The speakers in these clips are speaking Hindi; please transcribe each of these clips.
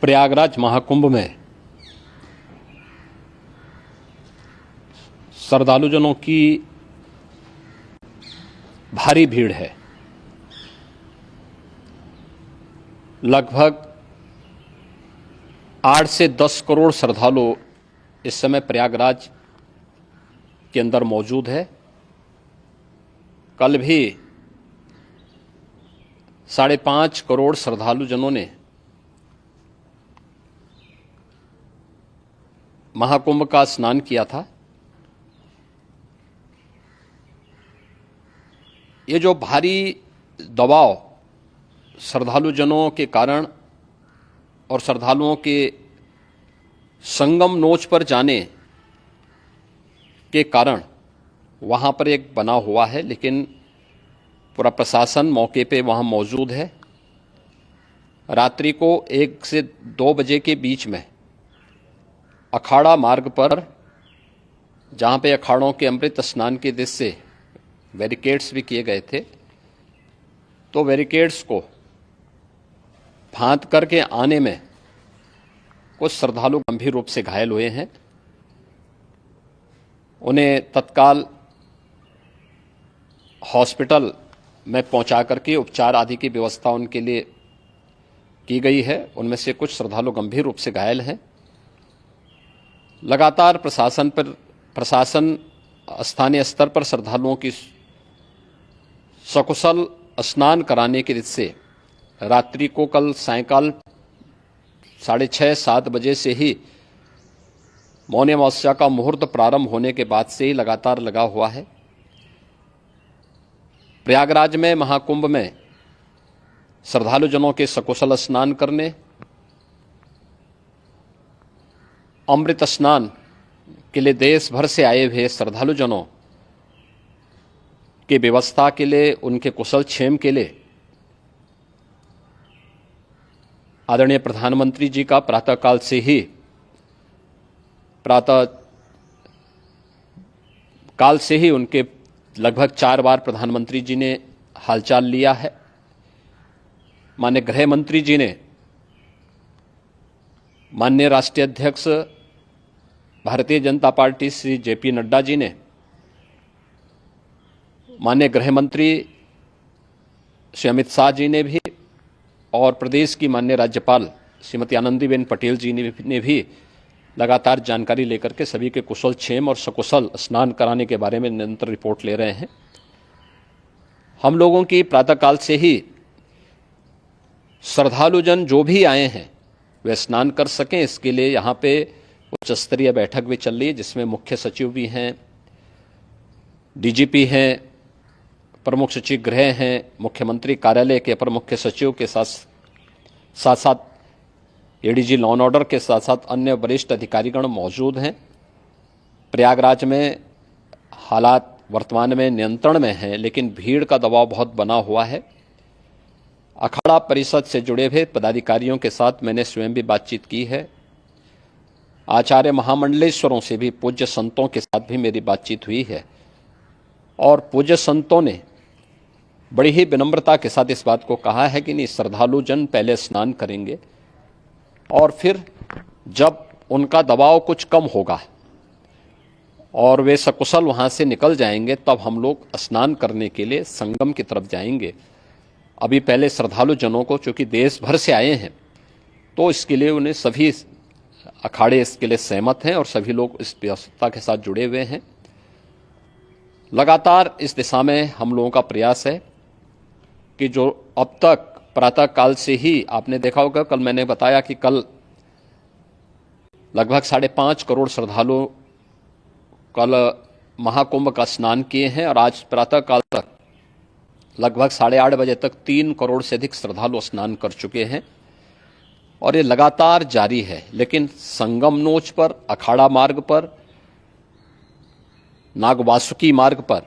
प्रयागराज महाकुंभ में श्रद्धालुजनों की भारी भीड़ है। लगभग 8 से 10 करोड़ श्रद्धालु इस समय प्रयागराज के अंदर मौजूद है। कल भी 5.5 करोड़ श्रद्धालुजनों ने महाकुंभ का स्नान किया था। ये जो भारी दबाव श्रद्धालुजनों के कारण और श्रद्धालुओं के संगम नोच पर जाने के कारण वहाँ पर एक बना हुआ है, लेकिन पूरा प्रशासन मौके पे वहाँ मौजूद है। रात्रि को 1 से 2 बजे के बीच में अखाड़ा मार्ग पर, जहाँ पे अखाड़ों के अमृत स्नान के दृश्य से बैरिकेड्स भी किए गए थे, तो बैरिकेड्स को फांद करके आने में कुछ श्रद्धालु गंभीर रूप से घायल हुए हैं। उन्हें तत्काल हॉस्पिटल में पहुंचा करके उपचार आदि की व्यवस्था उनके लिए की गई है। उनमें से कुछ श्रद्धालु गंभीर रूप से घायल हैं। लगातार प्रशासन स्थानीय स्तर पर श्रद्धालुओं की सकुशल स्नान कराने के दृष्टि से रात्रि को कल सायंकाल 6:30-7 बजे से ही मौनी अमावस्या का मुहूर्त प्रारंभ होने के बाद से ही लगातार लगा हुआ है। प्रयागराज में महाकुंभ में श्रद्धालुजनों के सकुशल स्नान करने, अमृत स्नान के लिए देश भर से आए हुए श्रद्धालुजनों की व्यवस्था के लिए, उनके कुशल क्षेम के लिए आदरणीय प्रधानमंत्री जी का प्रातःकाल से ही उनके लगभग 4 बार प्रधानमंत्री जी ने हालचाल लिया है। माननीय गृह मंत्री जी ने, माननीय राष्ट्रीय अध्यक्ष भारतीय जनता पार्टी श्री जेपी नड्डा जी ने, माननीय गृह मंत्री श्री अमित शाह जी ने भी, और प्रदेश की माननीय राज्यपाल श्रीमती आनंदीबेन पटेल जी ने भी लगातार जानकारी लेकर के सभी के कुशल क्षेम और सकुशल स्नान कराने के बारे में निरंतर रिपोर्ट ले रहे हैं। हम लोगों की प्रातःकाल से ही श्रद्धालुजन जो भी आए हैं वे स्नान कर सकें, इसके लिए यहाँ पे उच्च स्तरीय बैठक भी चल रही है, जिसमें मुख्य सचिव भी हैं, डीजीपी हैं, प्रमुख सचिव गृह हैं, मुख्यमंत्री कार्यालय के अपर मुख्य सचिव के साथ एडीजी लॉ एंड ऑर्डर के साथ साथ अन्य वरिष्ठ अधिकारीगण मौजूद हैं। प्रयागराज में हालात वर्तमान में नियंत्रण में हैं, लेकिन भीड़ का दबाव बहुत बना हुआ है। अखाड़ा परिषद से जुड़े हुए पदाधिकारियों के साथ मैंने स्वयं भी बातचीत की है। आचार्य महामंडलेश्वरों से भी, पूज्य संतों के साथ भी मेरी बातचीत हुई है, और पूज्य संतों ने बड़ी ही विनम्रता के साथ इस बात को कहा है कि नहीं, श्रद्धालुजन पहले स्नान करेंगे और फिर जब उनका दबाव कुछ कम होगा और वे सकुशल वहाँ से निकल जाएंगे, तब हम लोग स्नान करने के लिए संगम की तरफ जाएंगे। अभी पहले श्रद्धालुजनों को, चूँकि देश भर से आए हैं, तो इसके लिए उन्हें सभी अखाड़े इसके लिए सहमत हैं और सभी लोग इस व्यवस्था के साथ जुड़े हुए हैं। लगातार इस दिशा में हम लोगों का प्रयास है कि जो अब तक प्रातःकाल से ही आपने देखा होगा, कल मैंने बताया कि कल लगभग 5.5 करोड़ श्रद्धालु कल महाकुंभ का स्नान किए हैं, और आज प्रातःकाल तक लगभग 8:30 बजे तक 3 करोड़ से अधिक श्रद्धालु स्नान कर चुके हैं, और ये लगातार जारी है। लेकिन संगम नोच पर, अखाड़ा मार्ग पर, नागवासुकी मार्ग पर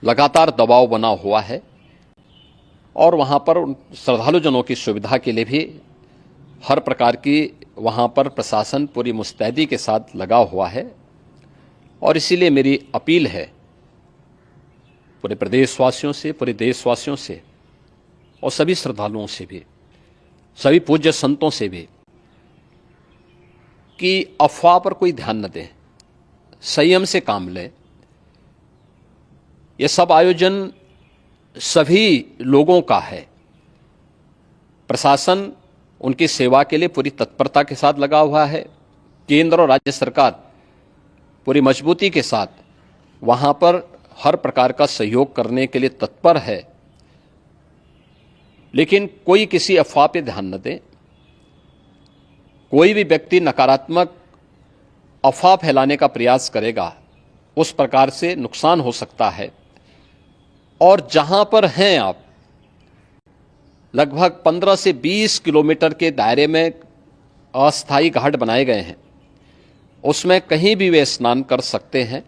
लगातार दबाव बना हुआ है, और वहाँ पर श्रद्धालुजनों की सुविधा के लिए भी हर प्रकार की वहाँ पर प्रशासन पूरी मुस्तैदी के साथ लगा हुआ है। और इसीलिए मेरी अपील है पूरे प्रदेशवासियों से, पूरे देशवासियों से और सभी श्रद्धालुओं से भी सभी पूज्य संतों से भी कि अफवाह पर कोई ध्यान न दें, संयम से काम लें। यह सब आयोजन सभी लोगों का है। प्रशासन उनकी सेवा के लिए पूरी तत्परता के साथ लगा हुआ है। केंद्र और राज्य सरकार पूरी मजबूती के साथ वहां पर हर प्रकार का सहयोग करने के लिए तत्पर है। लेकिन कोई किसी अफवाह पे ध्यान न दे। कोई भी व्यक्ति नकारात्मक अफवाह फैलाने का प्रयास करेगा, उस प्रकार से नुकसान हो सकता है। और जहां पर हैं आप, लगभग 15 से 20 किलोमीटर के दायरे में अस्थायी घाट बनाए गए हैं। उसमें कहीं भी वे स्नान कर सकते हैं।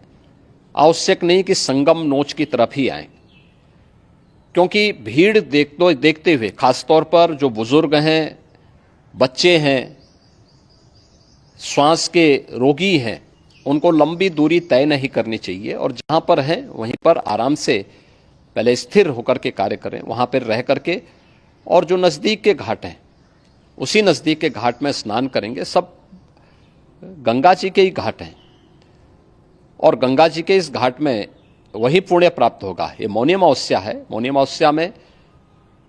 आवश्यक नहीं कि संगम नोच की तरफ ही आएं, क्योंकि भीड़ देखते हुए, खासतौर पर जो बुजुर्ग हैं, बच्चे हैं, श्वास के रोगी हैं, उनको लंबी दूरी तय नहीं करनी चाहिए। और जहां पर हैं वहीं पर आराम से पहले स्थिर होकर के कार्य करें, वहां पर रह करके। और जो नज़दीक के घाट हैं, उसी नज़दीक के घाट में स्नान करेंगे। सब गंगा जी के ही घाट हैं और गंगा जी के इस घाट में वही पुण्य प्राप्त होगा। ये मौनी अमावस्या है। मौनी अमावस्या में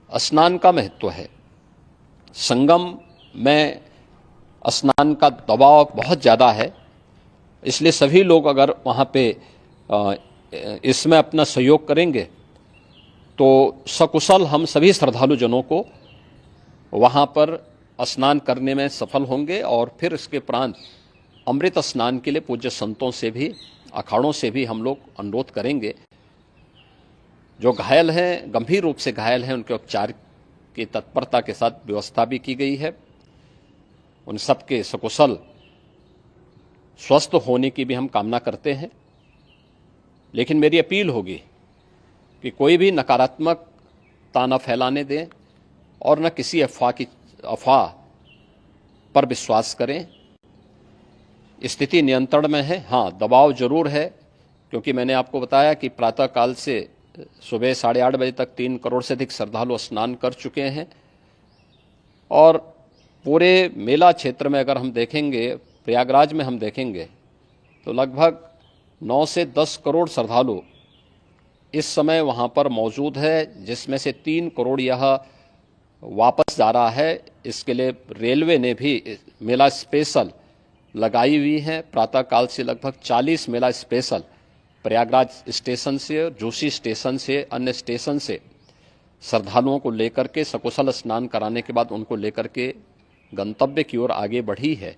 स्नान का महत्व है। संगम में स्नान का दबाव बहुत ज़्यादा है, इसलिए सभी लोग अगर वहाँ पे इसमें अपना सहयोग करेंगे तो सकुशल हम सभी श्रद्धालु जनों को वहाँ पर स्नान करने में सफल होंगे। और फिर इसके उपरांत अमृत स्नान के लिए पूज्य संतों से भी, अखाड़ों से भी हम लोग अनुरोध करेंगे। जो घायल हैं, गंभीर रूप से घायल हैं, उनके उपचार की तत्परता के साथ व्यवस्था भी की गई है। उन सबके सकुशल स्वस्थ होने की भी हम कामना करते हैं। लेकिन मेरी अपील होगी कि कोई भी नकारात्मकता न फैलाने दें और न किसी अफवाह पर विश्वास करें। स्थिति नियंत्रण में है। हाँ, दबाव जरूर है, क्योंकि मैंने आपको बताया कि प्रातःकाल से सुबह 8:30 बजे तक 3 करोड़ से अधिक श्रद्धालु स्नान कर चुके हैं। और पूरे मेला क्षेत्र में अगर हम देखेंगे, प्रयागराज में हम देखेंगे, तो लगभग 9 से 10 करोड़ श्रद्धालु इस समय वहाँ पर मौजूद है, जिसमें से 3 करोड़ यह वापस जा रहा है। इसके लिए रेलवे ने भी मेला स्पेशल लगाई हुई है। प्रातःकाल से लगभग 40 मेला स्पेशल प्रयागराज स्टेशन से, जोशी स्टेशन से, अन्य स्टेशन से श्रद्धालुओं को लेकर के सकुशल स्नान कराने के बाद उनको लेकर के गंतव्य की ओर आगे बढ़ी है।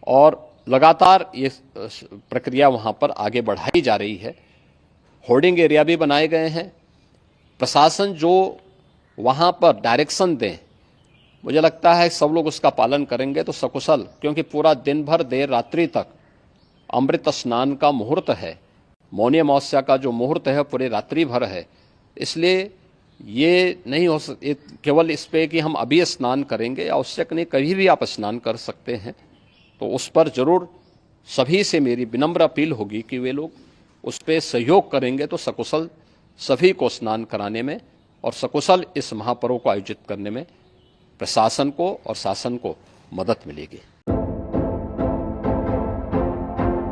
और लगातार ये प्रक्रिया वहाँ पर आगे बढ़ाई जा रही है। होर्डिंग एरिया भी बनाए गए हैं। प्रशासन जो वहाँ पर डायरेक्शन दें, मुझे लगता है सब लोग उसका पालन करेंगे तो सकुशल, क्योंकि पूरा दिन भर देर रात्रि तक अमृत स्नान का मुहूर्त है। मौनी अमावस्या का जो मुहूर्त है पूरे रात्रि भर है। इसलिए ये नहीं हो केवल इस पे कि हम अभी स्नान करेंगे, आवश्यक नहीं, कभी भी आप स्नान कर सकते हैं। तो उस पर जरूर सभी से मेरी विनम्र अपील होगी कि वे लोग उस पर सहयोग करेंगे तो सकुशल सभी को स्नान कराने में और सकुशल इस महापर्व को आयोजित करने में प्रशासन को और शासन को मदद मिलेगी।